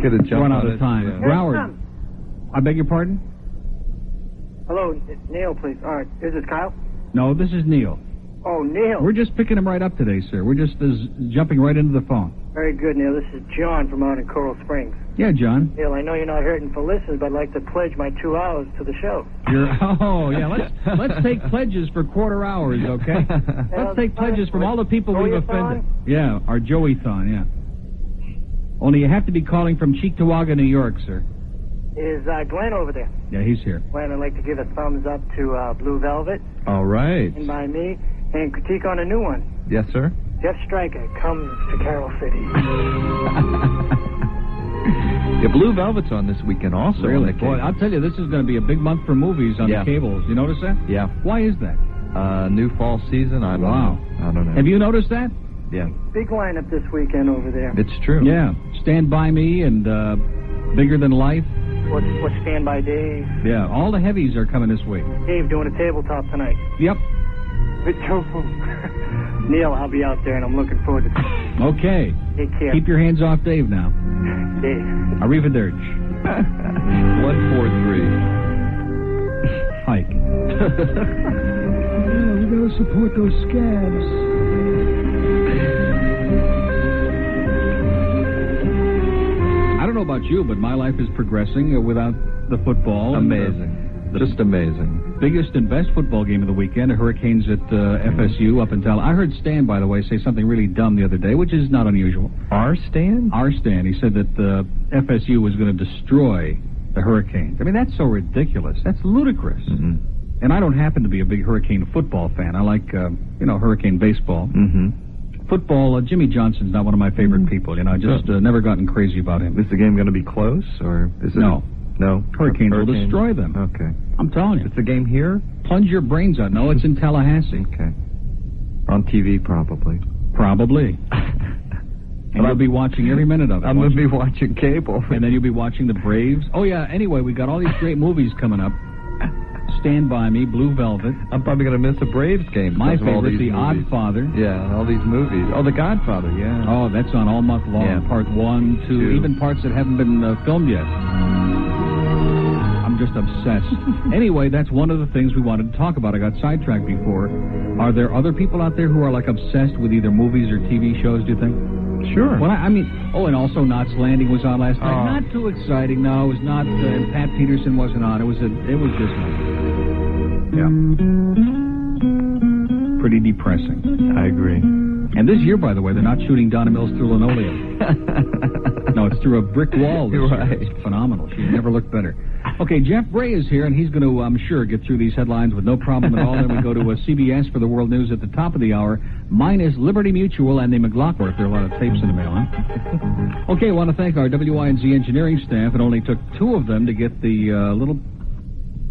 Get a jump Run on out of it. time. Yeah. Broward. I beg your pardon? Hello, Neil, please. All right, is this Kyle? No, this is Neil. Oh, Neil. We're just picking him right up today, sir. We're just jumping right into the phone. Very good, Neil. This is John from out in Coral Springs. Yeah, John. Neil, I know you're not hurting for listeners, but I'd like to pledge my 2 hours to the show. Let's take pledges for quarter hours, okay? Let's take pledges from all the people we've offended. Yeah, our Joey-thon, yeah. Only you have to be calling from Cheektowaga, New York, sir. Is Glenn over there? Yeah, he's here. Glenn, I'd like to give a thumbs up to Blue Velvet. All right. And by me, and critique on a new one. Yes, sir. Jeff Stryker comes to Carol City. Yeah, Blue Velvet's on this weekend also. Really? Boy, I'll tell you, this is going to be a big month for movies on the cables. You notice that? Yeah. Why is that? New fall season. I don't know. Have you noticed that? Yeah. Big lineup this weekend over there. It's true. Yeah. Stand By Me and Bigger Than Life. What's Stand By Dave? Yeah, all the heavies are coming this week. Dave doing a tabletop tonight. Yep. Neil, I'll be out there, and I'm looking forward to it. Okay. Take care. Keep your hands off Dave now. Dave. Arrivederci. 143. Hike. We gotta support those scabs. I don't know about you, but my life is progressing without the football. Amazing. Just amazing. Biggest and best football game of the weekend, the Hurricanes at FSU up until... I heard Stan, by the way, say something really dumb the other day, which is not unusual. Our Stan? Our Stan. He said that FSU was going to destroy the Hurricanes. I mean, that's so ridiculous. That's ludicrous. Mm-hmm. And I don't happen to be a big Hurricane football fan. I like, Hurricane baseball. Mm-hmm. Football, Jimmy Johnson's not one of my favorite people. I just never gotten crazy about him. Is the game going to be close, or is it... No. No? Hurricanes will destroy them. Okay. I'm telling you. It's the game here? Plunge your brains out. No, it's in Tallahassee. Okay. On TV, probably. Probably. And you'll be watching every minute of it. I'm going to be watching cable. And then you'll be watching the Braves. Oh, yeah, anyway, we got all these great movies coming up. Stand By Me, Blue Velvet. I'm probably going to miss a Braves game. My favorite, The movies. Oddfather. Yeah, all these movies. Oh, The Godfather, yeah. Oh, that's on all month long. Yeah. Part 1, 2, even parts that haven't been filmed yet. I'm just obsessed. Anyway, that's one of the things we wanted to talk about. I got sidetracked before. Are there other people out there who are, like, obsessed with either movies or TV shows, do you think? Sure. Well, and also Knots Landing was on last night. Not too exciting, no. It was not, and Pat Peterson wasn't on. It was just pretty depressing. I agree. And this year, by the way, they're not shooting Donna Mills through linoleum. No, it's through a brick wall this year. It's phenomenal. She never looked better. Okay, Jeff Bray is here, and he's going to, I'm sure, get through these headlines with no problem at all. Then we go to CBS for the World News at the top of the hour, minus Liberty Mutual and the McLaughlin. There are a lot of tapes in the mail, huh? Okay, I want to thank our WINZ engineering staff. It only took 2 of them to get the little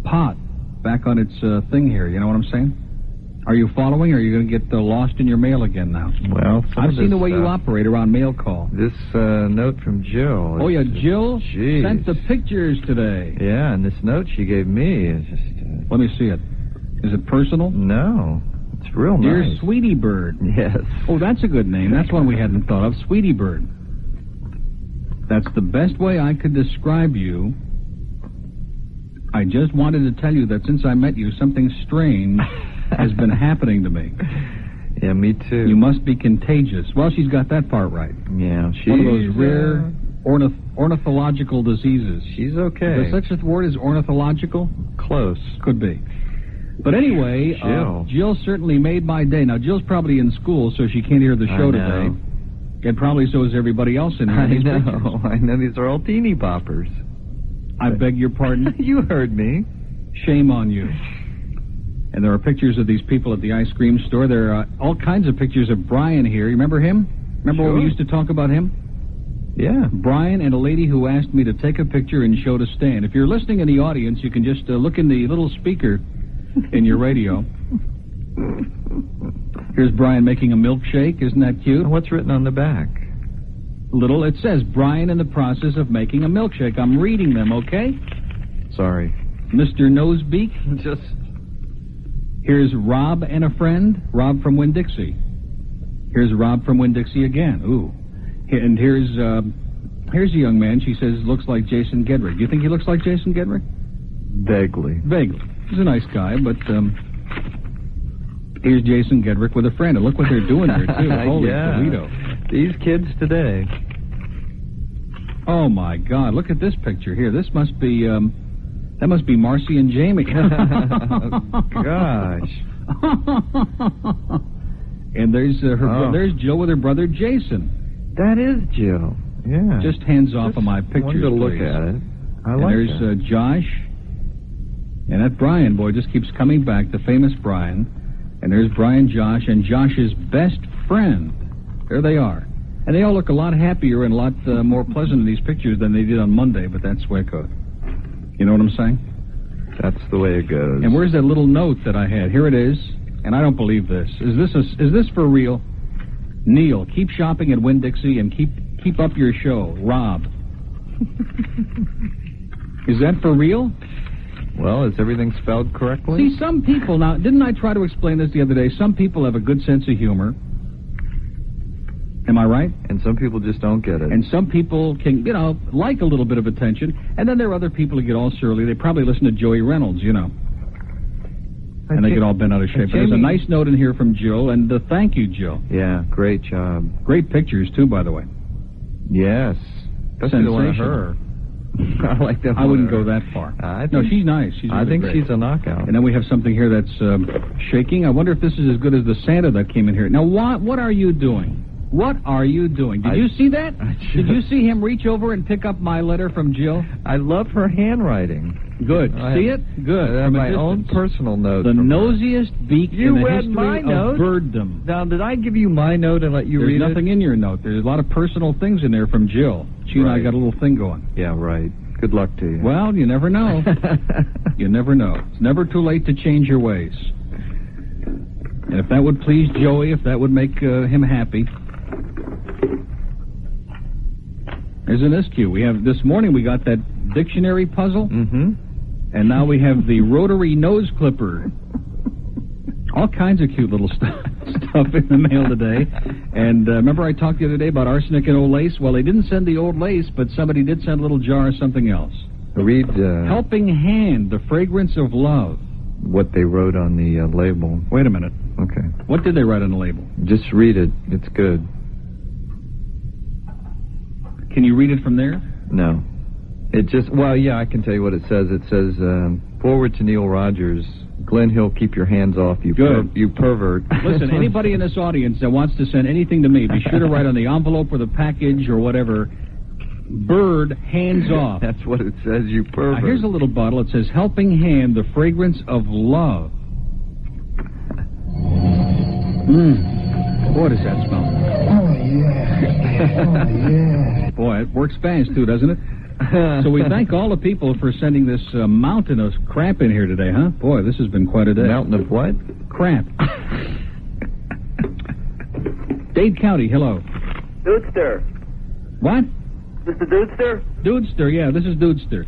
pot back on its thing here. You know what I'm saying? Are you following, or are you going to get lost in your mail again now? Well, I've seen the way you operate around mail call. This note from Jill. Oh, yeah, Jill sent the pictures today. Yeah, and this note she gave me is just... Let me see it. Is it personal? No. It's real Dear nice. Sweetie Bird. Yes. Oh, that's a good name. That's one we hadn't thought of. Sweetie Bird. That's the best way I could describe you. I just wanted to tell you that since I met you, something strange has been happening to me. Yeah, me too. You must be contagious. Well, she's got that part right. Yeah, she's... One of those rare ornithological diseases. She's okay. Is there such a word as ornithological? Close. Could be. But anyway, Jill certainly made my day. Now, Jill's probably in school, so she can't hear the show today. And probably so is everybody else in here. I know. These are all teeny boppers. I beg your pardon? You heard me. Shame on you. And there are pictures of these people at the ice cream store. There are all kinds of pictures of Brian here. You remember him? Remember when we used to talk about him? Yeah. Brian and a lady who asked me to take a picture and show to Stan. If you're listening in the audience, you can just look in the little speaker in your radio. Here's Brian making a milkshake. Isn't that cute? What's written on the back? It says, Brian in the process of making a milkshake. I'm reading them, okay? Sorry. Mr. Nosebeak. Just... Here's Rob and a friend. Rob from Winn-Dixie. Here's Rob from Winn-Dixie again. Ooh. And here's Here's a young man, she says, looks like Jason Gedrick. Do you think he looks like Jason Gedrick? Vaguely. Vaguely. He's a nice guy, but here's Jason Gedrick with a friend. And look what they're doing here, too. Holy Toledo. These kids today. Oh, my God. Look at this picture here. This must be, that must be Marcy and Jamie. Gosh. And there's there's Jill with her brother Jason. That is Jill. Yeah. Just hands off of my pictures, wanted to look please. at it. I and like there's that. Josh. And that Brian boy just keeps coming back, the famous Brian. And there's Brian, Josh, and Josh's best friend. There they are. And they all look a lot happier and a lot more pleasant in these pictures than they did on Monday, but that's the way it goes. You know what I'm saying? That's the way it goes. And where's that little note that I had? Here it is. And I don't believe this. Is this for real? Neil, keep shopping at Winn-Dixie and keep up your show. Rob. Is that for real? Well, is everything spelled correctly? See, some people, now, didn't I try to explain this the other day? Some people have a good sense of humor. Am I right? And some people just don't get it. And some people can, like a little bit of attention. And then there are other people who get all surly. They probably listen to Joey Reynolds, And they get all bent out of shape. But there's a nice note in here from Jill, and thank you, Jill. Yeah, great job. Great pictures, too, by the way. Yes. Especially the one of Sensational. her. I like that. I wouldn't go that far. No, she's nice. She's really I think great. she's a knockout. And then we have something here that's shaking. I wonder if this is as good as the Santa that came in here. Now, what are you doing? What are you doing? Did you see that? Did you see him reach over and pick up my letter from Jill? I love her handwriting. Good. See it? Good. I have my own personal note. The nosiest beak in the read history my of note? birddom. Now, did I give you my note and let you read it? There's nothing in your note. There's a lot of personal things in there from Jill. She and I got a little thing going. Yeah, right. Good luck to you. Well, you never know. You never know. It's never too late to change your ways. And if that would please Joey, if that would make him happy. Isn't this cute? This morning we got that dictionary puzzle. Mm-hmm. And now we have the rotary nose clipper. All kinds of cute little stuff in the mail today. And remember I talked the other day about arsenic and old lace? Well, they didn't send the old lace, but somebody did send a little jar of something else. Read... Helping Hand, the Fragrance of Love. What they wrote on the label. Wait a minute. Okay. What did they write on the label? Just read it. It's good. Can you read it from there? No. It just... Well, yeah, I can tell you what it says. It says, forward to Neil Rogers... Glenn Hill, keep your hands off, you pervert. Listen, anybody in this audience that wants to send anything to me, be sure to write on the envelope or the package or whatever, Bird, hands off. That's what it says, you pervert. Here's a little bottle. It says, Helping Hand, the Fragrance of Love. Boy, does that smell. Oh, yeah. Oh, yeah. Boy, it works fast, too, doesn't it? So we thank all the people for sending this mountain of crap in here today, huh? Boy, this has been quite a day. Mountain of what? Crap. Dade County, hello. Dudester. What? Mr. Dudester? Dudester, yeah, this is Dudester.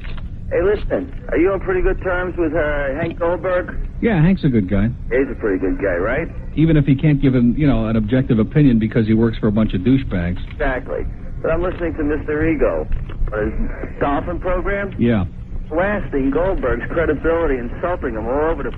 Hey, listen, are you on pretty good terms with Hank Goldberg? Yeah, Hank's a good guy. He's a pretty good guy, right? Even if he can't give him, an objective opinion because he works for a bunch of douchebags. Exactly. But I'm listening to Mr. Ego. His Dolphin program? Yeah. Blasting Goldberg's credibility, insulting him all over the...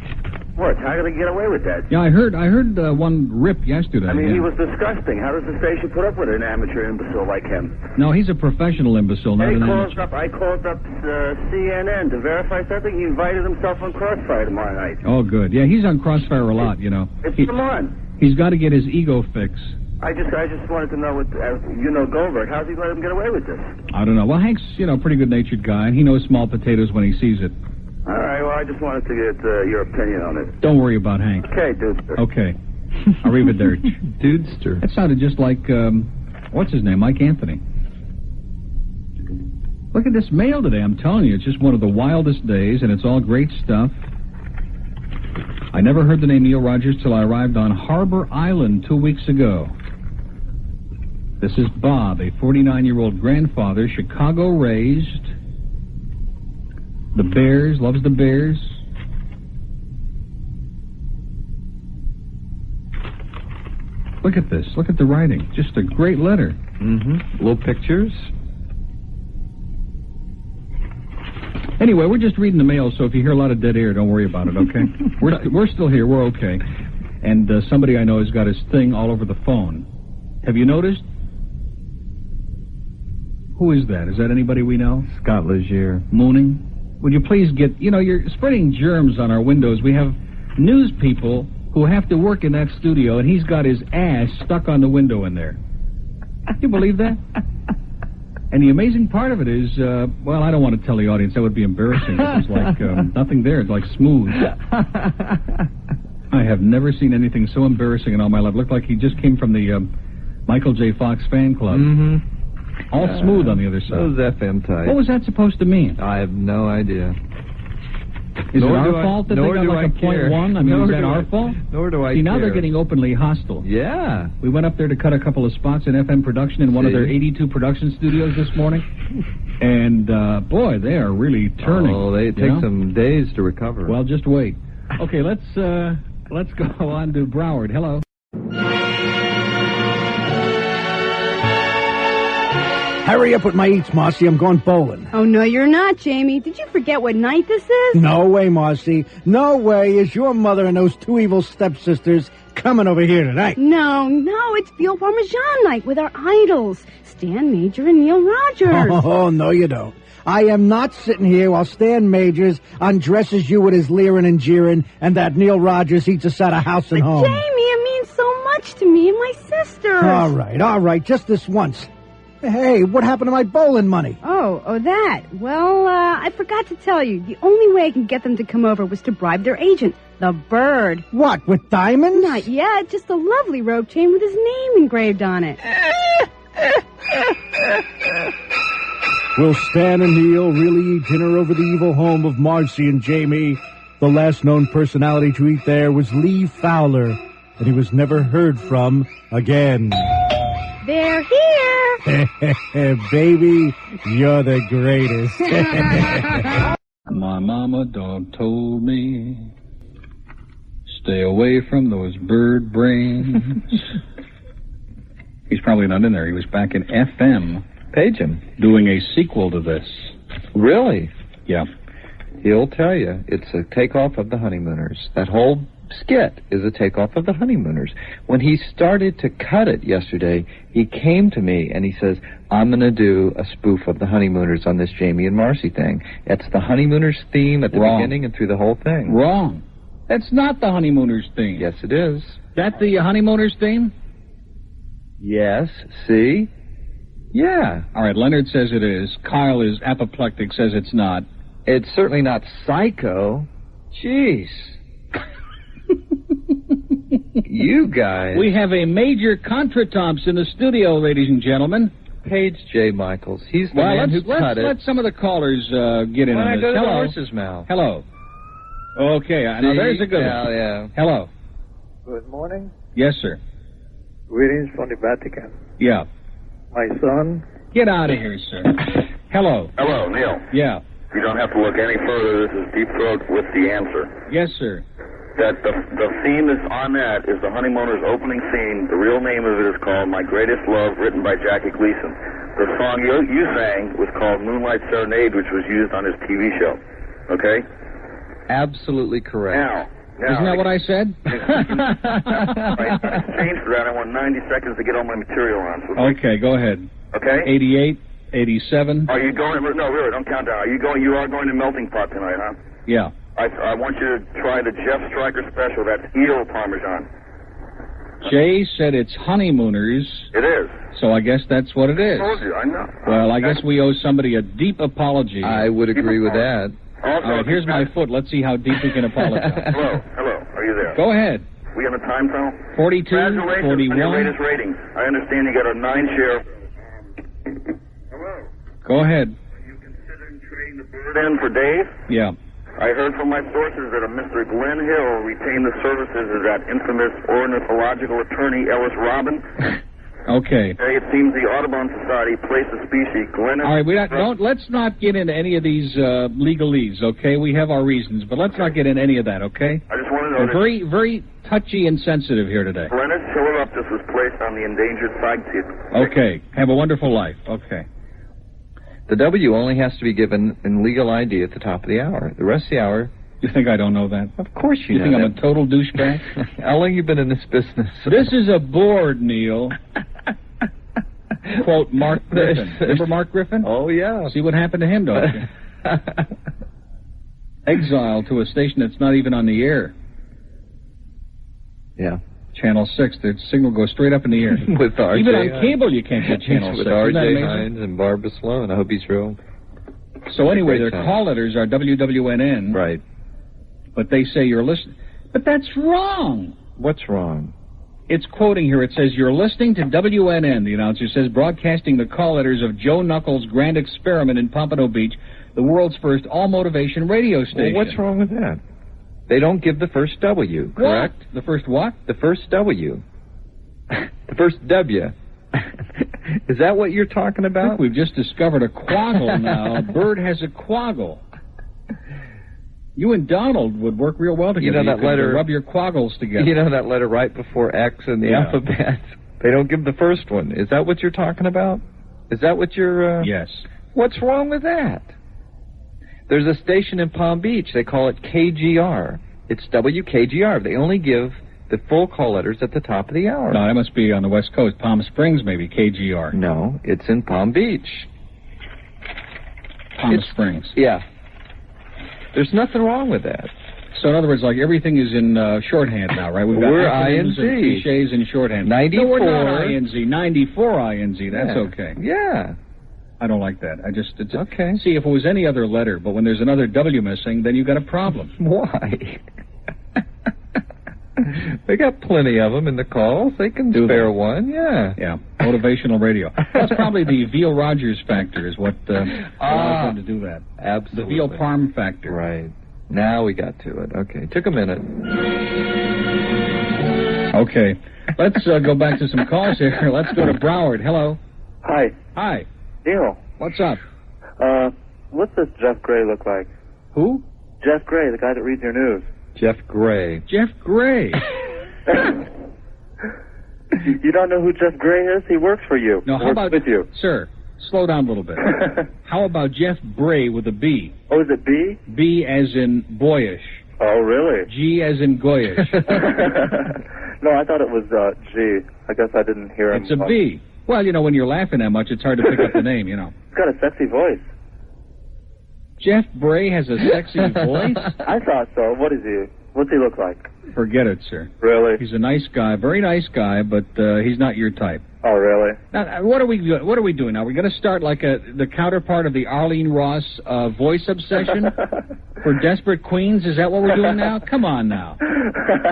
What? How did they get away with that? Yeah, I heard one rip yesterday. I mean, yeah. he was disgusting. How does the station put up with an amateur imbecile like him? No, he's a professional imbecile, not an amateur. I called up CNN to verify something. He invited himself on Crossfire tomorrow night. Oh, good. Yeah, he's on Crossfire a lot, Come on. He's got to get his ego fix. I just wanted to know Goldberg. How's he let him get away with this? I don't know. Well, Hank's, a pretty good-natured guy, and he knows small potatoes when he sees it. All right, well, I just wanted to get your opinion on it. Don't worry about Hank. Okay, Dudester. Okay. Arrivederci. Dudester. That sounded just like, what's his name, Mike Anthony. Look at this mail today, I'm telling you. It's just one of the wildest days, and it's all great stuff. I never heard the name Neil Rogers till I arrived on Harbor Island 2 weeks ago. This is Bob, a 49-year-old grandfather, Chicago-raised. The Bears, loves the Bears. Look at this. Look at the writing. Just a great letter. Mm-hmm. Little pictures. Anyway, we're just reading the mail, so if you hear a lot of dead air, don't worry about it, okay? We're still here. We're okay. And somebody I know has got his thing all over the phone. Have you noticed? Who is that? Is that anybody we know? Scott Legier. Mooning? Would you please get... you're spreading germs on our windows. We have news people who have to work in that studio, and he's got his ass stuck on the window in there. Can you believe that? And the amazing part of it is, I don't want to tell the audience. That would be embarrassing. It's like nothing there. It's like smooth. I have never seen anything so embarrassing in all my life. It looked like he just came from the Michael J. Fox fan club. Mm-hmm. All smooth on the other side. Those FM types. What was that supposed to mean? I have no idea. Is it our fault that they got like a .1? I mean, is that our fault? Nor do I See, now care. they're getting openly hostile. Yeah. We went up there to cut a couple of spots in FM production in one of their 82 production studios this morning. And, boy, they are really turning. Oh, they take some days to recover. Well, just wait. Okay, let's go on to Broward. Hello. Hurry up with my eats, Marcy. I'm going bowling. Oh, no, you're not, Jamie. Did you forget what night this is? No way, Marcy. No way is your mother and those two evil stepsisters coming over here tonight. No, it's veal parmesan night with our idols, Stan Major and Neil Rogers. Oh, no, you don't. I am not sitting here while Stan Majors undresses you with his leering and jeering and that Neil Rogers eats us out of house and home. Jamie, it means so much to me and my sisters. All right, just this once. Hey, what happened to my bowling money? Oh, that. Well, I forgot to tell you. The only way I can get them to come over was to bribe their agent, the Bird. What, with diamonds? Not yet, just a lovely rope chain with his name engraved on it. Will Stan and Neil really eat dinner over the evil home of Marcy and Jamie? The last known personality to eat there was Lee Fowler, and he was never heard from again. They're here! Baby, you're the greatest. My mama dog told me, stay away from those bird brains. He's probably not in there. He was back in FM. Page him. Doing a sequel to this. Really? Yeah. He'll tell you. It's a takeoff of the Honeymooners. That whole skit is a takeoff of the Honeymooners. When he started to cut it yesterday, he came to me and he says, I'm going to do a spoof of the Honeymooners on this Jamie and Marcy thing. It's the Honeymooners theme at the beginning and through the whole thing. Wrong. That's not the Honeymooners theme. Yes, it is. That the Honeymooners theme? Yes. See? Yeah. All right, Leonard says it is. Kyle is apoplectic, says it's not. It's certainly not Psycho. Jeez. You guys. We have a major contretemps in the studio, ladies and gentlemen. Page J. Michaels. He's the man who cut it. Let some of the callers get in on this. Go to the Hello. horse's mouth. Hello. Okay, now there's a good one. Yeah. Hello. Good morning. Yes, sir. Greetings from the Vatican. Yeah. My son. Get out of here, sir. Hello. Hello, Neil. Yeah. You don't have to look any further. This is Deep Throat with the answer. Yes, sir. That the theme is on that is the Honeymooners opening scene. The real name of it is called My Greatest Love, written by Jackie Gleason. The song you sang was called Moonlight Serenade, which was used on his TV show. Okay? Absolutely correct. Now isn't that what I said? Right, in exchange for that, I want 90 seconds to get all my material on. So Okay, go ahead. Okay? 88, 87. Are you going? No, really, don't count down. You are going to Melting Pot tonight, huh? Yeah. I want you to try the Jeff Stryker special. That's eel parmesan. Jay said it's Honeymooners. It is. So I guess that's what it is. I told you, I know. Well, I guess we owe somebody a deep apology. I would agree with that. Also, all right, here's my foot. Let's see how deep we can apologize. Hello. Are you there? Go ahead. We on a time tunnel? 42, Congratulations 41. on your latest ratings. I understand you got a 9 share. Hello. Go ahead. Are you considering trading the Bird in for Dave? Yeah. I heard from my sources that a Mr. Glenn Hill retained the services of that infamous ornithological attorney Ellis Robin. Okay. It seems the Audubon Society placed the species Glenn. All right, let's not get into any of these legalese, okay? We have our reasons, but let's not get into any of that, okay? I just want to know. We're very, very touchy and sensitive here today. Glennis Hilleruptus was placed on the endangered side tip. Okay. Have a wonderful life. Okay. The W only has to be given in legal ID at the top of the hour. The rest of the hour... You think I don't know that? Of course you know think that. I'm a total douchebag? How long have you been in this business? This is a board, Neil. Quote Mark Griffin. Remember Mark Griffin? Oh, yeah. See what happened to him, don't you? Exiled to a station that's not even on the air. Yeah. Channel 6, the signal goes straight up in the air. With R.J. Even on cable you can't get Channel 6. With R.J. Hines and Barbara Sloan. I hope he's real. So anyway, their call letters are WWNN. Right. But they say you're listening. But that's wrong. What's wrong? It's quoting here. It says, you're listening to WNN, the announcer says, broadcasting the call letters of Joe Knuckles' grand experiment in Pompano Beach, the world's first all-motivation radio station. Well, what's wrong with that? They don't give the first W, correct? What? The first what? The first W. The first W. Is that what you're talking about? I think we've just discovered a quaggle now. A bird has a quaggle. You and Donald would work real well together. You know that letter... Rub your quaggles together. You know that letter right before X in the alphabet? They don't give the first one. Is that what you're talking about? Is that what you're... Yes. What's wrong with that? There's a station in Palm Beach. They call it KGR. It's WKGR. They only give the full call letters at the top of the hour. No, that must be on the West Coast. Palm Springs, maybe, KGR. No, it's in Palm Beach. Palm Springs. Yeah. There's nothing wrong with that. So, in other words, like everything is in shorthand now, right? We're acronyms INZ. And cliches in shorthand. 94. No, we're not INZ. 94 INZ. That's okay. Yeah. I don't like that. It's okay. See, if it was any other letter, but when there's another W missing, then you've got a problem. Why? They got plenty of them in the calls. They can spare one, yeah. Yeah, motivational radio. That's probably the Veal Rogers factor is what allows them to do that. Absolutely. The Veal Parm factor. Right. Now we got to it. Okay, took a minute. Okay, let's go back to some calls here. Let's go to Broward. Hello. Hi. Hi. Neil. What's up? What's this Jeff Gray look like? Who? Jeff Gray, the guy that reads your news. Jeff Gray. Jeff Gray. You don't know who Jeff Gray is? He works for you. No, how about with you? Sir, slow down a little bit. How about Jeff Bray with a B? Oh, is it B? B as in boyish. Oh, really? G as in goyish. No, I thought it was G. I guess I didn't hear him. It's a B. Well, you know, when you're laughing that much, it's hard to pick up the name, you know. He's got a sexy voice. Jeff Bray has a sexy voice? I thought so. What is he? What's he look like? Forget it, sir. Really? He's a nice guy, very nice guy, but he's not your type. Oh, really? Now, what are we doing now? We're going to start like the counterpart of the Arlene Ross voice obsession for Desperate Queens? Is that what we're doing now? Come on now.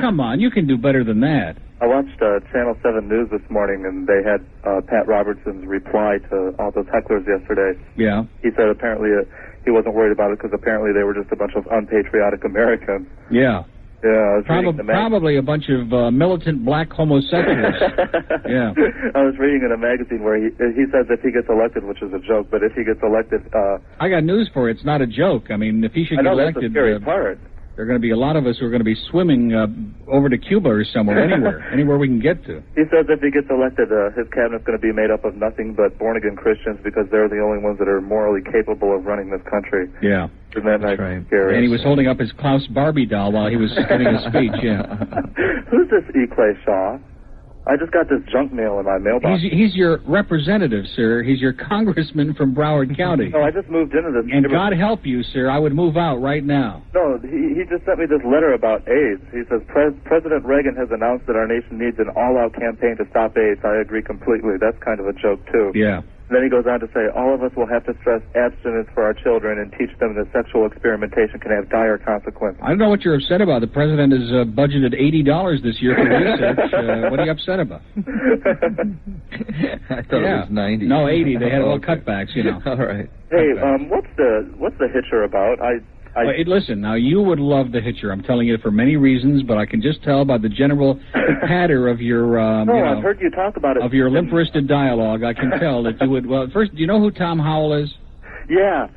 Come on, you can do better than that. I watched Channel 7 News this morning, and they had Pat Robertson's reply to all those hecklers yesterday. Yeah. He said apparently he wasn't worried about it because apparently they were just a bunch of unpatriotic Americans. Yeah. Yeah, I was probably a bunch of militant black homosexuals. Yeah. I was reading in a magazine where he says if he gets elected, which is a joke, but if he gets elected... I got news for you. It's not a joke. I mean, if he should get elected... That's the scary part. There are going to be a lot of us who are going to be swimming over to Cuba or somewhere, anywhere we can get to. He says if he gets elected, his cabinet's going to be made up of nothing but born-again Christians because they're the only ones that are morally capable of running this country. Yeah. Isn't that nice? Right. Scary? And he was holding up his Klaus Barbie doll while he was giving a speech, yeah. Who's this E. Clay Shaw? I just got this junk mail in my mailbox. He's your representative, sir. He's your congressman from Broward County. No, I just moved into this. And God help you, sir. I would move out right now. No, he just sent me this letter about AIDS. He says, President Reagan has announced that our nation needs an all-out campaign to stop AIDS. I agree completely. That's kind of a joke, too. Yeah. Then he goes on to say, all of us will have to stress abstinence for our children and teach them that sexual experimentation can have dire consequences. I don't know what you're upset about. The president has budgeted $80 this year for research. What are you upset about? I thought it was 90. No, 80. They had little cutbacks, you know. All right. Hey, what's the Hitcher about? Listen, now you would love The Hitcher. I'm telling you for many reasons, but I can just tell by the general patter of your, I've heard you talk about it. Of your limp-wristed dialogue. I can tell that you would. Well, first, do you know who Tom Howell is? Yeah.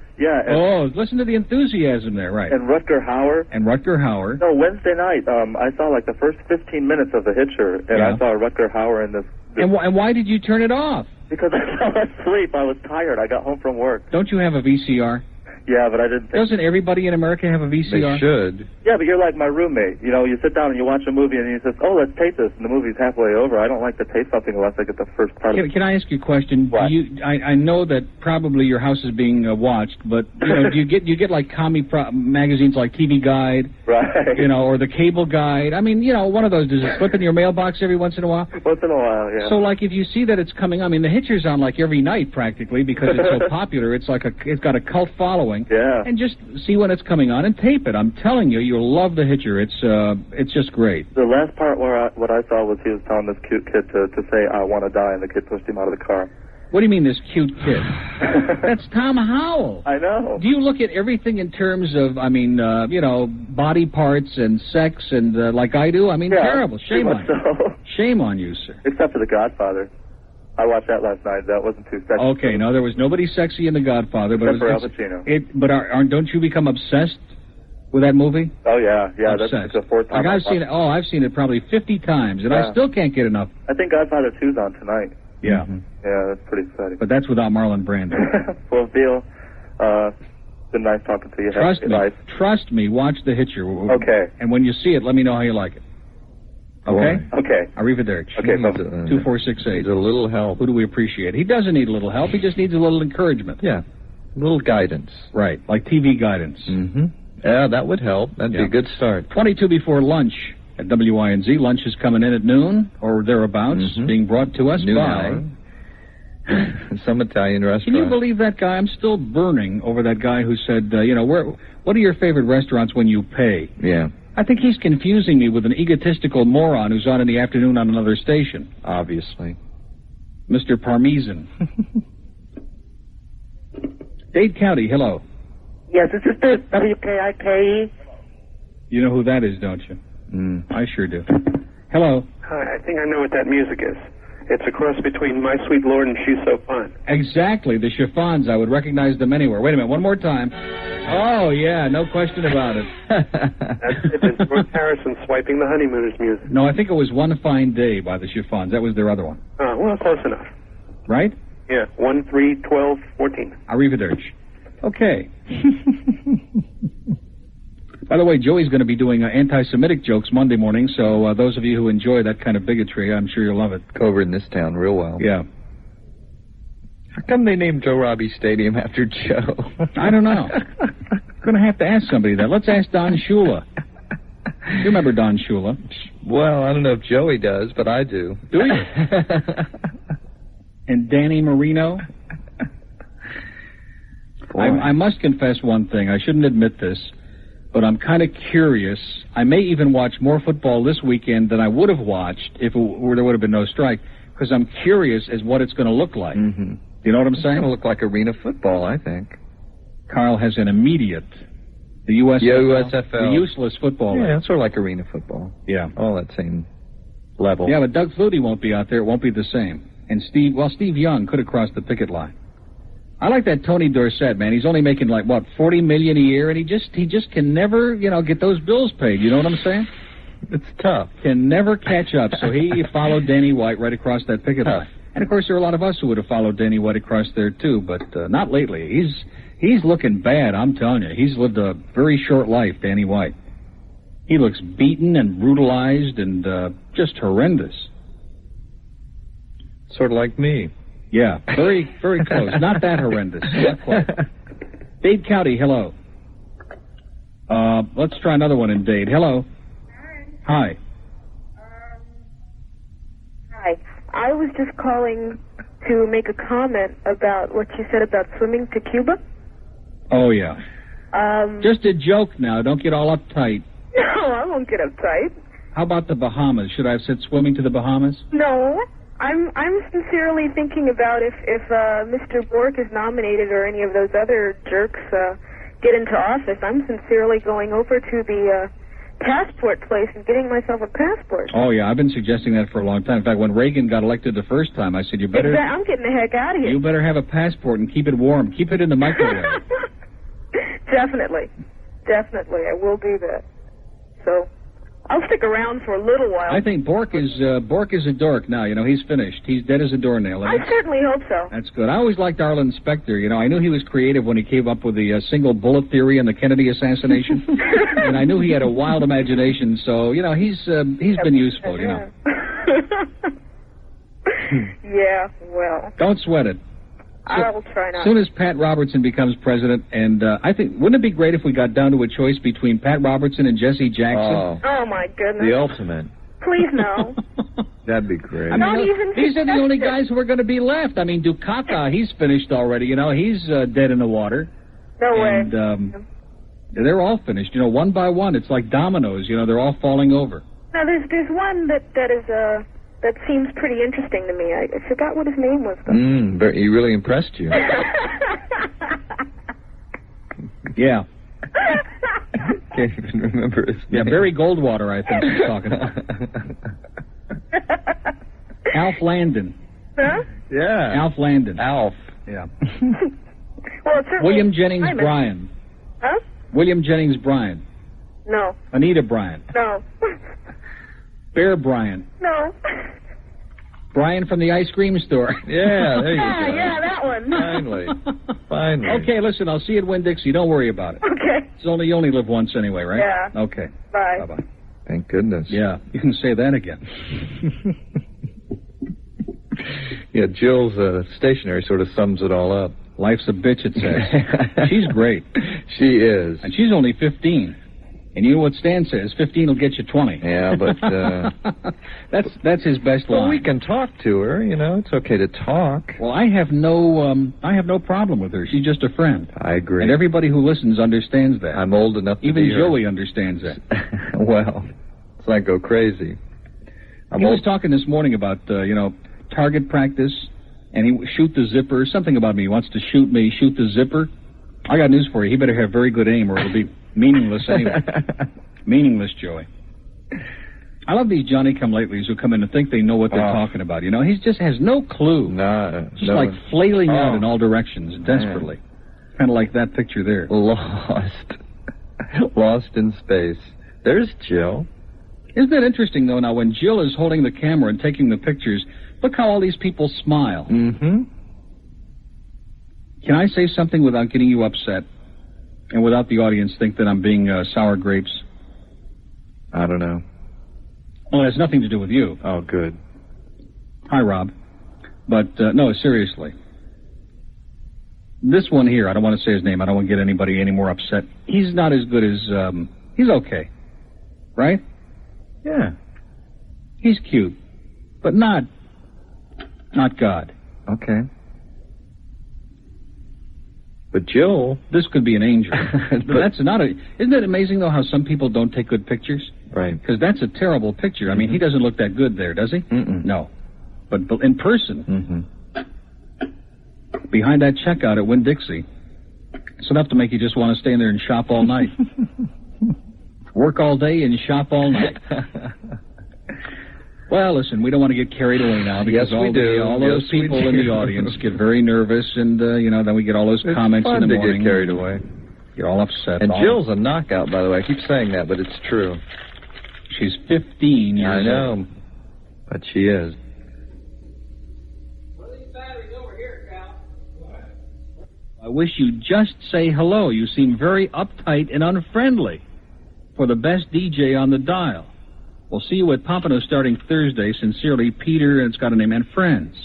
Listen to the enthusiasm there, right? And Rutger Hauer. No, Wednesday night, I saw like the first 15 minutes of The Hitcher, and I saw Rutger Hauer in this And why did you turn it off? Because I fell asleep. I was tired. I got home from work. Don't you have a VCR? Yeah, but I didn't think... Doesn't everybody in America have a VCR? They should. Yeah, but you're like my roommate. You know, you sit down and you watch a movie and you say, oh, let's tape this, and the movie's halfway over. I don't like to tape something unless I get the first part of it. Can I ask you a question? What? I know that probably your house is being watched, but you know, do you get like magazines like TV Guide, right? You know, or the Cable Guide? I mean, you know, one of those. Does it slip in your mailbox every once in a while? Once in a while, yeah. So, like, if you see that it's coming, I mean, The Hitcher's on like every night practically because it's so popular. It's like it's got a cult following. Yeah. And just see when it's coming on and tape it. I'm telling you, you'll love The Hitcher. It's just great. The last part where what I saw was he was telling this cute kid to say, I want to die, and the kid pushed him out of the car. What do you mean, this cute kid? That's Tom Howell. I know. Do you look at everything in terms of, I mean, you know, body parts and sex and like I do? I mean, yeah, terrible. Shame on you. So. Shame on you, sir. Except for The Godfather. I watched that last night. That wasn't too sexy. Okay, no, there was nobody sexy in The Godfather, but except for Al Pacino. But don't you become obsessed with that movie? Oh yeah, yeah. Obsessed. That's the fourth time. Like I've seen it probably 50 times, and I still can't get enough. I think Godfather 2's on tonight. Yeah. Mm-hmm. Yeah, that's pretty exciting. But that's without Marlon Brando. Well, Bill, been nice talking to you. Trust me. Watch The Hitcher. Okay. And when you see it, let me know how you like it. Okay? Okay. Arrivederci. Okay, 2468. Needs a little help. Who do we appreciate? He doesn't need a little help. He just needs a little encouragement. Yeah. A little guidance. Right. Like TV guidance. Mm-hmm. Yeah, that would help. That'd be a good start. 22 before lunch at WINZ. Lunch is coming in at noon or thereabouts, being brought to us noon by... hour. Some Italian restaurant. Can you believe that guy? I'm still burning over that guy who said, you know, what are your favorite restaurants when you pay? Yeah. I think he's confusing me with an egotistical moron who's on in the afternoon on another station. Obviously. Mr. Parmesan. Dade County, hello. Yes, this is the WKIK. You know who that is, don't you? I sure do. Hello. Hi, I think I know what that music is. It's a cross between My Sweet Lord and She's So Fun. Exactly, the Chiffons. I would recognize them anywhere. Wait a minute, one more time. Oh, yeah, no question about it. That's it. It's George Harrison swiping the Honeymooners music. No, I think it was One Fine Day by the Chiffons. That was their other one. Well, close enough. Right? Yeah, 1, 3, 12, 14. Arrivederci. Okay. By the way, Joey's going to be doing anti-Semitic jokes Monday morning, so those of you who enjoy that kind of bigotry, I'm sure you'll love it. Over in this town real well. Yeah. How come they named Joe Robbie Stadium after Joe? I don't know. Going to have to ask somebody that. Let's ask Don Shula. You remember Don Shula? Well, I don't know if Joey does, but I do. Do you? And Danny Marino? I must confess one thing. I shouldn't admit this, but I'm kind of curious. I may even watch more football this weekend than I would have watched if there would have been no strike, because I'm curious as what it's going to look like. Mm-hmm. You know what I'm saying? It's going to look like arena football, I think. Carl has an immediate... The USFL. The useless football. Yeah, it's sort of like arena football. Yeah. All that same level. Yeah, but Doug Flutie won't be out there. It won't be the same. And Steve Young could have crossed the picket line. I like that Tony Dorsett, man. He's only making like, what, $40 million a year, and he just can never, get those bills paid. You know what I'm saying? It's tough. Can never catch up. So he followed Danny White right across that picket line. And, of course, there are a lot of us who would have followed Danny White across there, too, but not lately. He's looking bad, I'm telling you. He's lived a very short life, Danny White. He looks beaten and brutalized and just horrendous. Sort of like me. Yeah, very, very close. Not that horrendous. Not quite. Dade County, hello. Let's try another one in Dade. Hello. Hi. Hi. I was just calling to make a comment about what you said about swimming to Cuba. Oh, yeah. Just a joke now. Don't get all uptight. No, I won't get uptight. How about the Bahamas? Should I have said swimming to the Bahamas? No. I'm sincerely thinking about if Mr. Bork is nominated or any of those other jerks get into office. I'm sincerely going over to the passport place and getting myself a passport. Oh, yeah, I've been suggesting that for a long time. In fact, when Reagan got elected the first time, I said, you better... I'm getting the heck out of here. You better have a passport and keep it warm. Keep it in the microwave. Definitely. I will do that. So, I'll stick around for a little while. I think Bork is a dork now. You know, he's finished. He's dead as a doornail. I certainly hope so. That's good. I always liked Arlen Specter. You know, I knew he was creative when he came up with the single bullet theory and the Kennedy assassination. And I knew he had a wild imagination. So, you know, he's been useful, you know. Yeah, well. Don't sweat it. I'll try not. As soon as Pat Robertson becomes president, and I think, wouldn't it be great if we got down to a choice between Pat Robertson and Jesse Jackson? Oh my goodness. The ultimate. Please no. That'd be great. I mean, these are the only guys who are going to be left. I mean, Dukaka, he's finished already. You know, he's dead in the water. No way. And they're all finished. You know, one by one. It's like dominoes. You know, they're all falling over. Now, there's one that seems pretty interesting to me. I forgot what his name was, though. He really impressed you. Yeah. Can't even remember his name. Yeah, Barry Goldwater, I think he's talking about. Alf Landon. Huh? Yeah. Alf Landon. Alf. Yeah. Well, it's certainly William Jennings Bryan. Huh? William Jennings Bryan. No. Anita Bryan. No. Bear Bryan. No. Brian from the ice cream store. Yeah, there you go. Yeah, that one. Finally. Okay, listen, I'll see you at Winn-Dixie. Don't worry about it. Okay. You only live once anyway, right? Yeah. Okay. Bye. Bye-bye. Thank goodness. Yeah, you can say that again. Yeah, Jill's stationery sort of sums it all up. Life's a bitch, it says. She's great. She is. And she's only 15. And you know what Stan says? 15 will get you 20. Yeah, but that's his best line. Well, we can talk to her. You know, it's okay to talk. Well, I have no problem with her. She's just a friend. I agree. And everybody who listens understands that. I'm old enough to Even be Joey understands that. Well, let's not go crazy. He was talking this morning about target practice, and he shoot the zipper. Something about me. He wants to shoot me. Shoot the zipper. I got news for you. He better have very good aim, or it'll be meaningless anyway. Meaningless, Joey. I love these Johnny-come-latelys who come in and think they know what they're talking about. You know, he just has no clue. Just like flailing out in all directions, desperately. Kind of like that picture there. Lost in space. There's Jill. Isn't that interesting, though, now, when Jill is holding the camera and taking the pictures, look how all these people smile. Mm-hmm. Can I say something without getting you upset? And without the audience think that I'm being sour grapes? I don't know. Well, it has nothing to do with you. Oh, good. Hi, Rob. But, no, seriously. This one here, I don't want to say his name. I don't want to get anybody any more upset. He's not as good as, he's okay. Right? Yeah. He's cute. But not God. Okay. But Jill... This could be an angel. But that's not a... Isn't it amazing, though, how some people don't take good pictures? Right. Because that's a terrible picture. I mean, he doesn't look that good there, does he? Mm-mm. No. But in person, behind that checkout at Winn-Dixie, it's enough to make you just want to stay in there and shop all night. Work all day and shop all night. Well, listen, we don't want to get carried away now because all those people in the audience get very nervous, and then we get all those comments in the morning. Get carried away. You're all upset. And Jill's a knockout, by the way. I keep saying that, but it's true. She's 15 years old. I know, but she is. What are these batteries over here, Cal? I wish you'd just say hello. You seem very uptight and unfriendly. For the best DJ on the dial. We'll see you at Pompano starting Thursday. Sincerely, Peter, and it's got a name, and friends.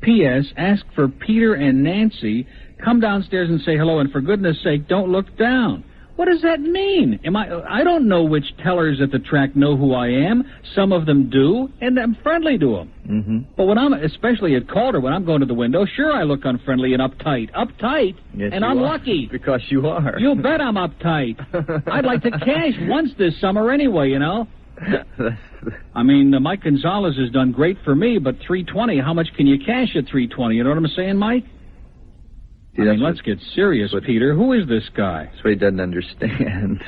P.S. Ask for Peter and Nancy. Come downstairs and say hello, and for goodness sake, don't look down. What does that mean? I don't know which tellers at the track know who I am. Some of them do, and I'm friendly to them. Mm-hmm. But when especially at Calder, when I'm going to the window, sure I look unfriendly and uptight. Uptight? Yes, and unlucky. Because you are. You bet I'm uptight. I'd like to cash once this summer anyway, you know. I mean, Mike Gonzalez has done great for me, but $320, how much can you cash at $320? You know what I'm saying, Mike? Let's get serious, Peter. Who is this guy? That's what he doesn't understand.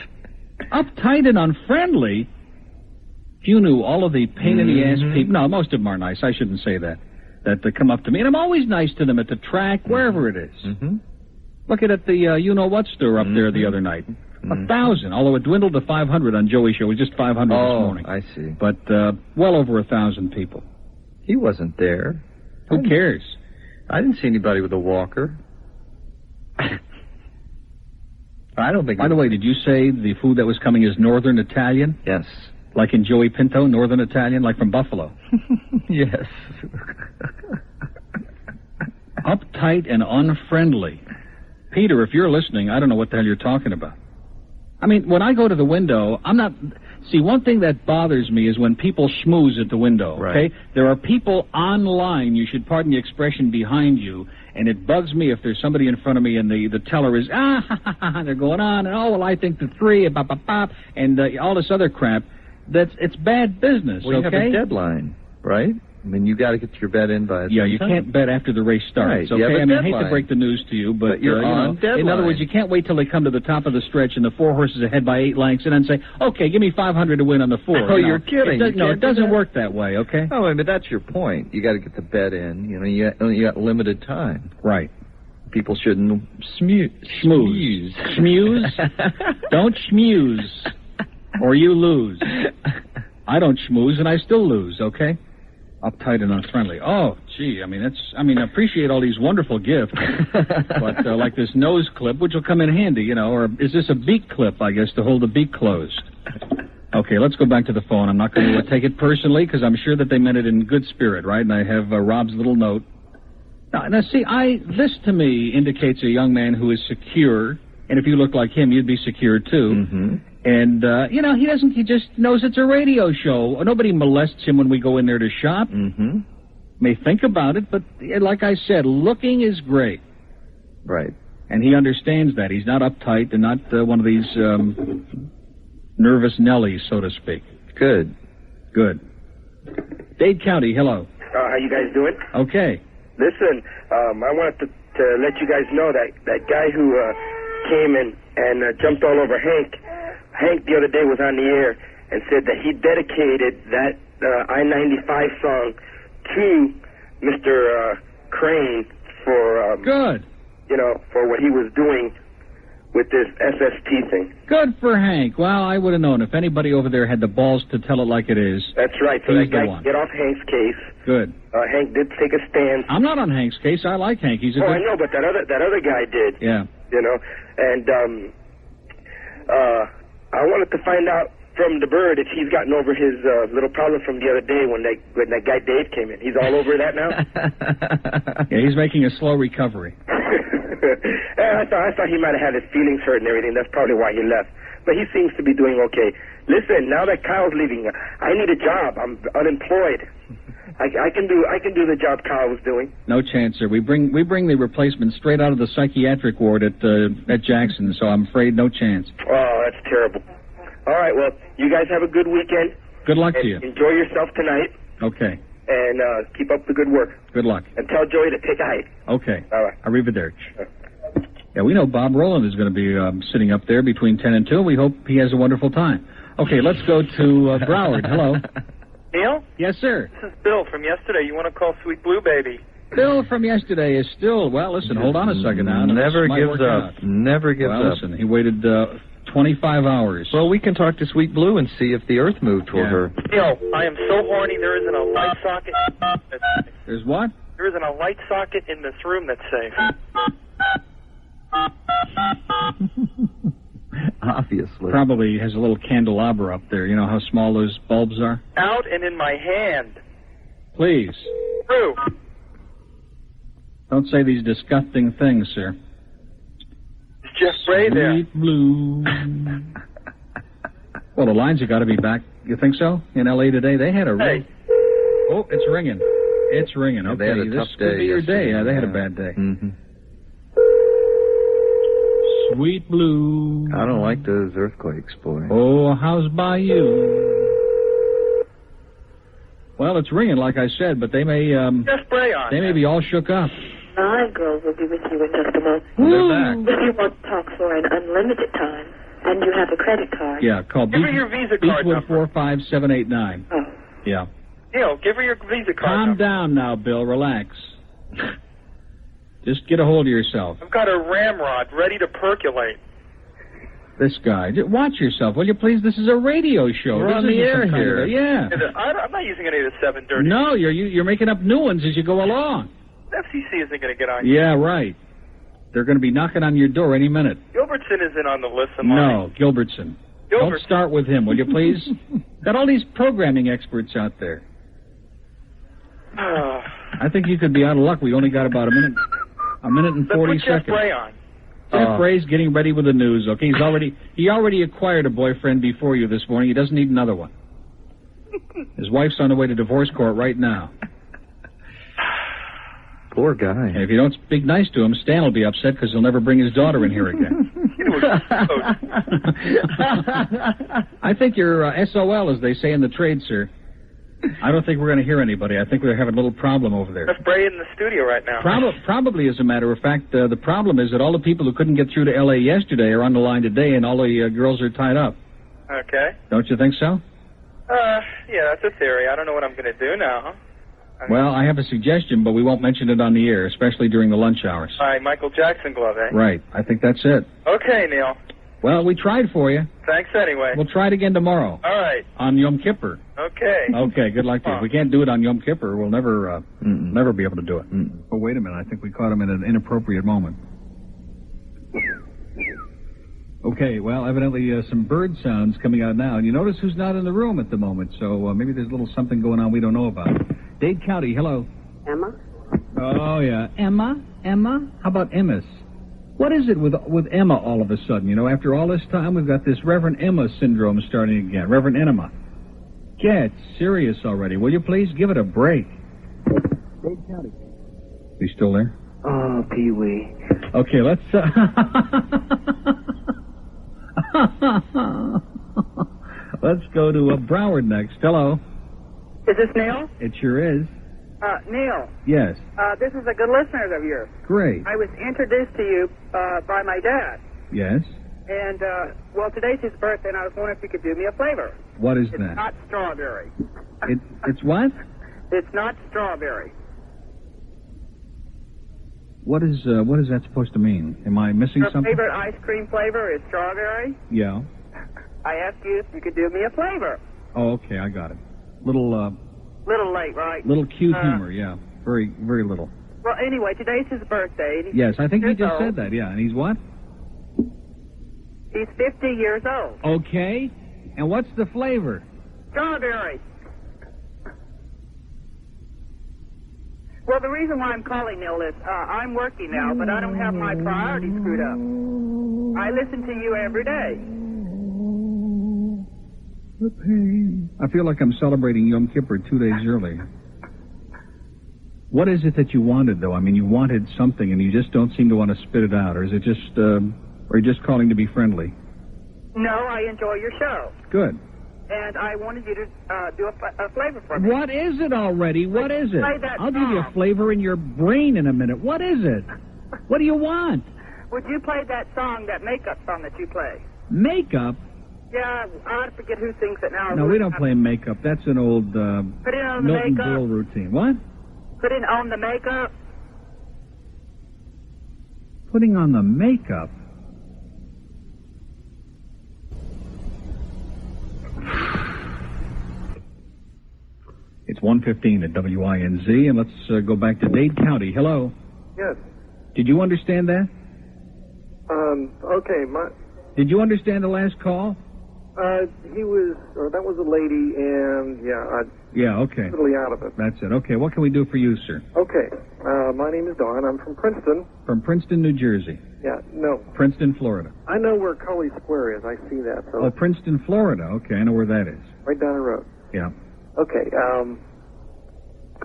Uptight and unfriendly? If you knew all of the pain-in-the-ass people... No, most of them are nice. I shouldn't say that. That they come up to me. And I'm always nice to them at the track, wherever it is. Mm-hmm. Look at the you-know-what store up there the other night. 1,000, although it dwindled to 500 on Joey's show. It was just 500 this morning. I see. But well over 1,000 people. He wasn't there. Who cares? I didn't see anybody with a walker. I don't think... By the way, did you say the food that was coming is Northern Italian? Yes. Like in Joey Pinto, Northern Italian, like from Buffalo? Yes. Uptight and unfriendly. Peter, if you're listening, I don't know what the hell you're talking about. I mean, when I go to the window, I'm not... See, one thing that bothers me is when people schmooze at the window, okay? Right. There are people online, you should pardon the expression, behind you, and it bugs me if there's somebody in front of me and the teller is, they're going on, and well, I think the three, and all this other crap. It's bad business, well, you okay? have a deadline, right? I mean, you got to get your bet in by a you time. can't bet after the race starts, right. You okay? have a I mean, I deadline. hate to break the news to you, but you're on deadline. In other words, you can't wait till they come to the top of the stretch and the 4 horses ahead by 8 lengths and then say, okay, give me 500 to win on the 4. Oh, you're kidding. It doesn't work that way, okay? Oh, I mean, that's your point. You got to get the bet in. You know, you got limited time. Right. People shouldn't schmooze. Schmooze? Don't schmooze, or you lose. I don't schmooze, and I still lose, okay? Uptight and unfriendly. Oh, gee, I appreciate all these wonderful gifts, but like this nose clip, which will come in handy, you know, or is this a beak clip, I guess, to hold the beak closed? Okay, let's go back to the phone. I'm not going to take it personally, because I'm sure that they meant it in good spirit, right? And I have Rob's little note. Now, see, this to me indicates a young man who is secure, and if you look like him, you'd be secure, too. Mm-hmm. And, he just knows it's a radio show. Nobody molests him when we go in there to shop. Mm-hmm. May think about it, but like I said, looking is great. Right. And he understands that. He's not uptight and not one of these nervous Nellies, so to speak. Good. Dade County, hello. How you guys doing? Okay. Listen, I wanted to let you guys know that guy who came and jumped all over Hank the other day was on the air and said that he dedicated that I-95 song to Mr. Crane for... Good. You know, for what he was doing with this SST thing. Good for Hank. Well, I would have known if anybody over there had the balls to tell it like it is. That's right. So that guy can get off Hank's case. Good. Hank did take a stand. I'm not on Hank's case. I like Hank. He's a good... I know, but that other guy did. Yeah. You know, and I wanted to find out from the bird if he's gotten over his little problem from the other day when that guy Dave came in. He's all over that now? Yeah, he's making a slow recovery. I thought he might have had his feelings hurt and everything. That's probably why he left. But he seems to be doing okay. Listen, now that Kyle's leaving, I need a job. I'm unemployed. I can do the job Kyle was doing. No chance, sir. We bring the replacement straight out of the psychiatric ward at Jackson, so I'm afraid no chance. Oh, that's terrible. All right, well, you guys have a good weekend. Good luck to you. Enjoy yourself tonight. Okay. And keep up the good work. Good luck. And tell Joey to take a hike. Okay. All right. Arrivederci. Yeah, we know Bob Rowland is going to be sitting up there between 10 and 2. We hope he has a wonderful time. Okay, let's go to Broward. Hello. Neil? Yes, sir. This is Bill from yesterday. You want to call Sweet Blue Baby? Bill from yesterday is still, well, listen, hold on a second now. Never gives up. Never gives up. Listen, he waited 25 hours. Well, we can talk to Sweet Blue and see if the earth moved toward her. Neil, I am so horny there isn't a light socket. There's what? There isn't a light socket in this room that's safe. Obviously. Probably has a little candelabra up there. You know how small those bulbs are? Out and in my hand. Please. True. Don't say these disgusting things, sir. Is Jeff Bray there? Sweet Blue. Well, the lines have got to be back. You think so? In L.A. today? They had a... Hey. Oh, it's ringing. It's ringing. Okay, they had a tough this could day be your yesterday. day. Yeah, they had a bad day. Mm-hmm. Sweet Blue. I don't like those earthquakes, boy. Oh, how's by you? Well, it's ringing, like I said, but they may Just spray on. They may be all shook up. My girls will be with you in just a moment. They're back. If you want to talk for an unlimited time, and you have a credit card. Yeah, call Give her your Visa card Beechwood number. 45789. Oh. Yeah. Neil, give her your Visa card Calm number. down now, Bill. Relax. Just get a hold of yourself. I've got a ramrod ready to percolate. This guy. Watch yourself, will you please? This is a radio show. We're on the air here. Yeah. I'm not using any of the 7 dirty. No, you're making up new ones as you go along. FCC isn't going to get on you. Yeah, right. They're going to be knocking on your door any minute. Gilbertson isn't on the listen line. No, Gilbertson. Don't start with him, will you please? Got all these programming experts out there. I think you could be out of luck. We only got about a minute and 40 Let's put seconds. Jeff Bray on. Jeff Bray's getting ready with the news. Okay, he already acquired a boyfriend before you this morning. He doesn't need another one. His wife's on the way to divorce court right now. Poor guy. And if you don't speak nice to him, Stan will be upset because he'll never bring his daughter in here again. I think you're SOL, as they say in the trade, sir. I don't think we're going to hear anybody. I think we're having a little problem over there. Jeff Bray in the studio right now. Probably, as a matter of fact, the problem is that all the people who couldn't get through to L.A. yesterday are on the line today, and all the girls are tied up. Okay. Don't you think so? Yeah, that's a theory. I don't know what I'm going to do now. Well, I have a suggestion, but we won't mention it on the air, especially during the lunch hours. All right, Michael Jackson glove, eh? Right. I think that's it. Okay, Neil. Well, we tried for you. Thanks anyway. We'll try it again tomorrow. All right. On Yom Kippur. Okay. Okay, good luck to you. If we can't do it on Yom Kippur, we'll never be able to do it. Oh, wait a minute. I think we caught him in an inappropriate moment. Okay, well, evidently some bird sounds coming out now. And you notice who's not in the room at the moment, so maybe there's a little something going on we don't know about. Dade County, hello. Emma? Oh, yeah. Emma? How about Emma's? What is it with Emma all of a sudden? You know, after all this time, we've got this Reverend Emma syndrome starting again. Reverend Emma. Get serious already, will you please? Give it a break. Dade County. You still there? Oh, Pee-wee. Okay, let's... Let's go to Broward next. Hello. Is this Neil? It sure is. Neil. Yes. This is a good listener of yours. Great. I was introduced to you by my dad. Yes. And, well, today's his birthday, and I was wondering if you could do me a flavor. What is It's that? not strawberry. It's what? It's not strawberry. What is that supposed to mean? Am I missing Your something? favorite ice cream flavor is strawberry? Yeah. I asked you if you could do me a flavor. Oh, okay, I got it. Little late, right? little cute humor, yeah. Very, very little. Well, anyway, today's his birthday. And Yes, I think he just years said old. that, yeah. And he's what? He's 50 years old. Okay. And what's the flavor? Strawberry. Well, the reason why I'm calling, Neil, is I'm working now, but I don't have my priorities screwed up. I listen to you every day. The pain. I feel like I'm celebrating Yom Kippur 2 days early. What is it that you wanted, though? I mean, you wanted something, and you just don't seem to want to spit it out, or is it just, or are you just calling to be friendly? No, I enjoy your show. Good. And I wanted you to do a flavor for me. What is it already? What is it? Play that I'll give you a song. flavor in your brain in a minute. What is it? What do you want? Would you play that song, that makeup song that you play? Makeup? Yeah, I forget who sings it now. No, we don't play makeup. That's an old Put it on the Milton makeup. Berle routine. What? Put it on the makeup. Putting on the makeup? It's 1:15 at WINZ, and let's go back to Dade County. Hello. Yes. Did you understand that? Okay, Did you understand the last call? that was a lady, and Yeah, okay. I'm totally out of it. That's it. Okay, what can we do for you, sir? Okay, my name is Don. I'm from Princeton. From Princeton, New Jersey. Yeah, no. Princeton, Florida. I know where Cully Square is. I see that. So Oh, Princeton, Florida. Okay, I know where that is. right down the road. Yeah. Okay,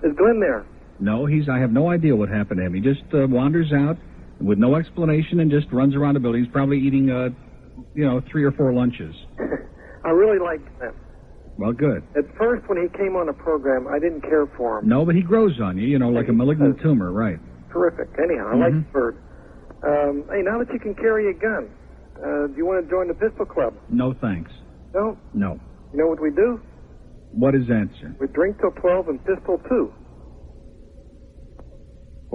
is Glenn there? No, I have no idea what happened to him. He just wanders out with no explanation and just runs around the building. He's probably eating, 3 or 4 lunches. I really liked him. Well, good. At first, when he came on the program, I didn't care for him. No, but he grows on you, like a malignant tumor, right? Terrific. Anyhow, I like the bird. Hey, now that you can carry a gun, do you want to join the pistol club? No, thanks. No? No. You know what we do? What is that, sir? We drink till 12 and pistol 2.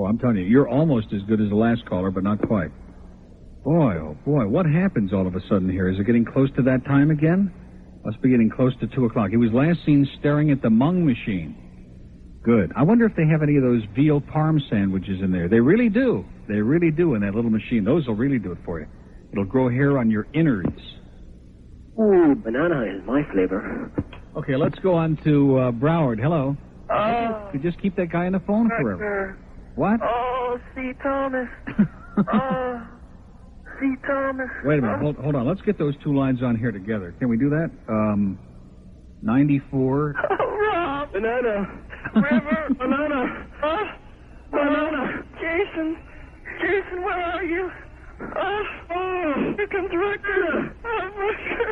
Oh, I'm telling you, you're almost as good as the last caller, but not quite. Boy, oh boy, what happens all of a sudden here? Is it getting close to that time again? Must be getting close to 2 o'clock. He was last seen staring at the mung machine. Good. I wonder if they have any of those veal parm sandwiches in there. They really do. They really do in that little machine. Those will really do it for you. It'll grow hair on your innards. Ooh, banana is my flavor. Okay, let's go on to Broward. Hello. Could just keep that guy on the phone forever. What? Oh, C. Thomas. C. Thomas. Wait a minute. Hold on. Let's get those two lines on here together. Can we do that? 94. Oh, Rob. Banana. River. Banana. Banana. Jason, where are you? Here comes Richter. Richter.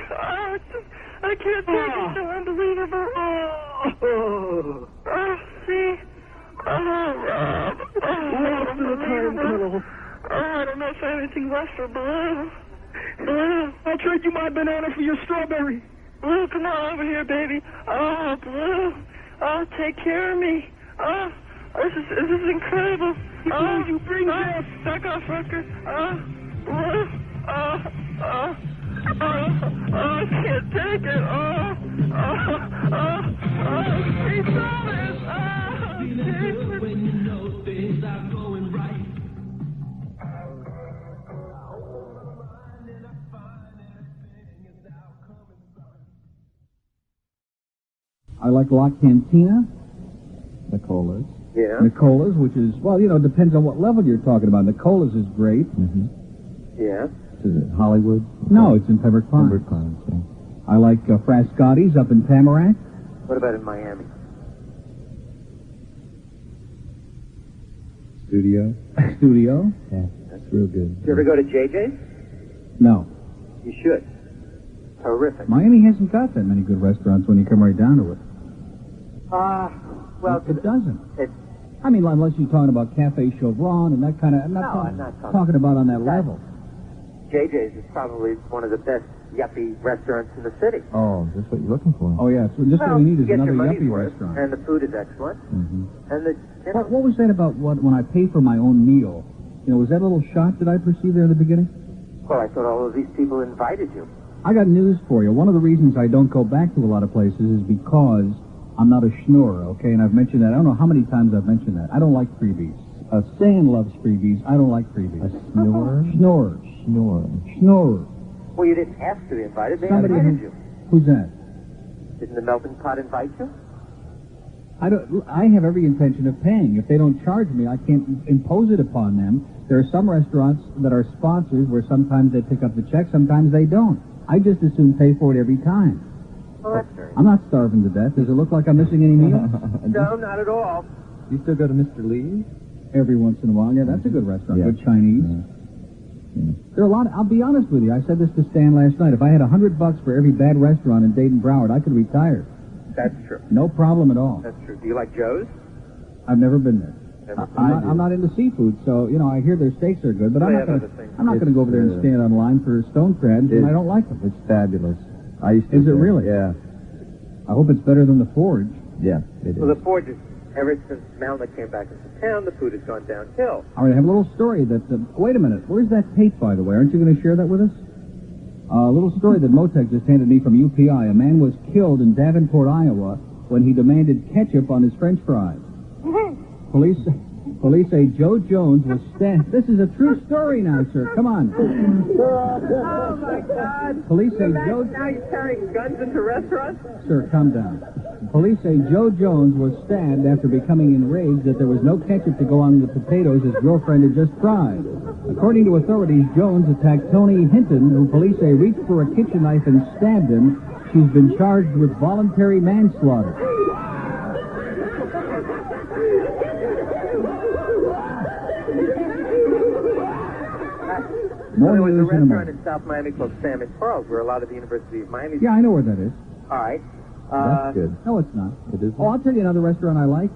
I can't take it. So unbelievable. See? Rob. Unbelievable. I don't know if I have anything left for Blue. Blue. I'll trade you my banana for your strawberry. Blue, come on over here, baby. Oh, Blue. Oh, take care of me. Oh, this is incredible. You bring this. Back off, Rucker. Blue. I can't take it. Sweet Thomas. When you know things are going right. I like La Cantina. Nicola's. Yeah. Nicola's, which is, well, you know, depends on what level you're talking about. Nicola's is great. Mm-hmm. Yeah. Is it Hollywood? No, it's in Pembroke Pines. Pembroke Pines, yeah. I like Frascotti's up in Tamarack. What about in Miami? Studio? Studio? Yeah, that's real good. Did you ever go to JJ's? No. You should. Terrific. Miami hasn't got that many good restaurants when you come right down to it. Well, it doesn't. It's, I mean, unless you're talking about Cafe Chevron and that kind of... I'm not talking about on that level. JJ's is probably one of the best yuppie restaurants in the city. Oh, that's what you're looking for. Oh, yeah. So just what we need is another yuppie worth, restaurant. And the food is excellent. Mm-hmm. And the... What was that about when I pay for my own meal? You know, was that a little shot that I perceived there in the beginning? Well, I thought all of these people invited you. I got news for you. One of the reasons I don't go back to a lot of places is because I'm not a schnorrer, okay? And I've mentioned that. I don't know how many times I've mentioned that. I don't like freebies. Stan loves freebies. I don't like freebies. A snorer? Schnorrer. Schnorrer. Well, you didn't ask to be invited. They Somebody invited you. Who's that? Didn't the Melting Pot invite you? I have every intention of paying. If they don't charge me, I can't impose it upon them. There are some restaurants that are sponsors where sometimes they pick up the check, sometimes they don't. I just as soon pay for it every time. Well, that's very I'm not starving to death. Does it look like I'm missing any meals? No, not at all. You still go to Mr. Lee's? Every once in a while. Yeah, that's a good restaurant. Yeah. Good Chinese. Yeah. There are a lot. I'll be honest with you. I said this to Stan last night. If I had $100 for every bad restaurant in Dayton Broward, I could retire. That's true. No problem at all. That's true. Do you like Joe's? I've never been there. I'm not into seafood, so, you know, I hear their steaks are good, but I'm not going to go over there and stand on line for stone crabs when I don't like them. It's fabulous. I used to. Is it really? Yeah. I hope it's better than the Forge. Yeah, it is. Well, the Forge is, ever since Malnick came back into town, the food has gone downhill. All right, I have a little story that... wait a minute. Where's that tape, by the way? Aren't you going to share that with us? A little story that Motec just handed me from UPI. A man was killed in Davenport, Iowa, when he demanded ketchup on his French fries. Police say Joe Jones was stabbed. This is a true story now, sir. Come on. Oh, my God. Police say Joe... Now you're carrying guns into restaurants? Sir, calm down. Police say Joe Jones was stabbed after becoming enraged that there was no ketchup to go on the potatoes his girlfriend had just fried. According to authorities, Jones attacked Tony Hinton, who police say reached for a kitchen knife and stabbed him. She's been charged with voluntary manslaughter. There was a restaurant in South Miami called Sam and Pearls, where a lot of the University of Miami... Yeah, I know where that is. All right. That's good. No, it's not. It is. Oh, I'll tell you another restaurant I like.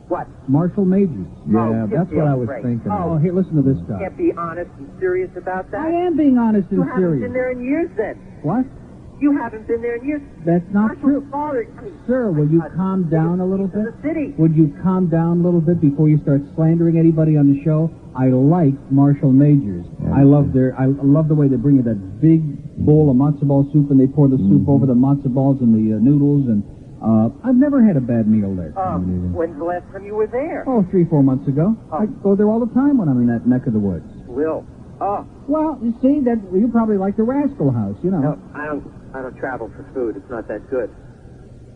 What? Marshall Majors. Yeah, that's what I was thinking. Oh, here, listen to this You guy. can't be honest and serious about that. I am being honest and You haven't serious. been there in years, then. What? You haven't been there in years. That's not true. Sir, will you calm down a little bit? Would you calm down a little bit before you start slandering anybody on the show? I like Marshall Majors. I love the way they bring you that big bowl of matzo ball soup and they pour the soup over the matzo balls and the noodles, and I've never had a bad meal there. When's the last time you were there? Oh, 3-4 months ago. I go there all the time when I'm in that neck of the woods. Will. Well, you see, that you probably like the Rascal House, you know. No, I don't travel for food. It's not that good.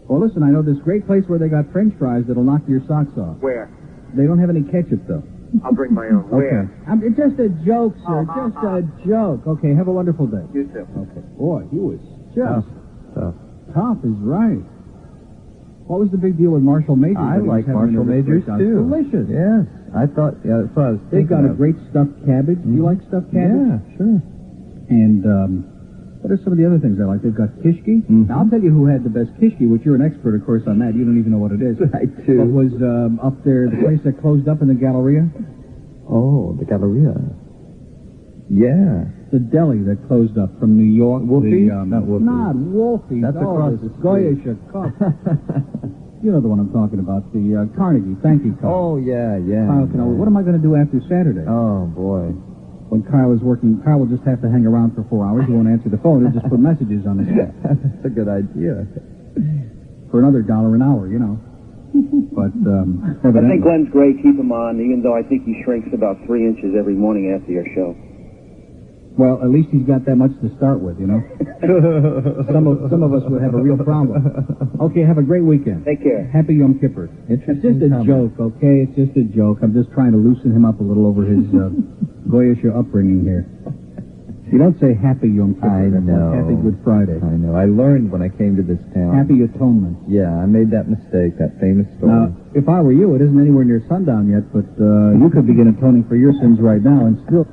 Well, listen, I know this great place where they got French fries that'll knock your socks off. Where? They don't have any ketchup, though. I'll bring my own. Where? Okay. It's just a joke, sir. Just a joke. Okay, have a wonderful day. You too. Okay. Boy, he was just tough is right. What was the big deal with Marshall Majors? I like Marshall Majors, too. Delicious. Yes. I thought, that's what I was They've thinking got a great stuffed cabbage. Do you like stuffed cabbage? Yeah, sure. And what are some of the other things I like? They've got kishki. Now, I'll tell you who had the best kishki, which you're an expert, of course, on that. You don't even know what it is. I do. What was up there, the place that closed up in the Galleria? Oh, the Galleria. Yeah. The deli that closed up from New York. Wolfie's? Not Wolfie's. That's across the street. Goya Shakov. You know the one I'm talking about, the Carnegie thank you card. Oh, yeah. Kyle Canoli. What am I going to do after Saturday? Oh, boy. When Kyle is working, Kyle will just have to hang around for 4 hours. He won't answer the phone. He'll just put messages on his phone. That's a good idea. For another $1 an hour, you know. But, I think Glenn's great. Keep him on, even though I think he shrinks about 3 inches every morning after your show. Well, at least he's got that much to start with, you know. Some of us would have a real problem. Okay, have a great weekend. Take care. Happy Yom Kippur. It's just a joke, okay? It's just a joke. I'm just trying to loosen him up a little over his Goyish upbringing here. You don't say Happy Yom Kippur. I know. Happy Good Friday. I know. I learned when I came to this town. Happy Atonement. Yeah, I made that mistake, that famous story. Now, if I were you, it isn't anywhere near sundown yet, but you could begin atoning for your sins right now and still...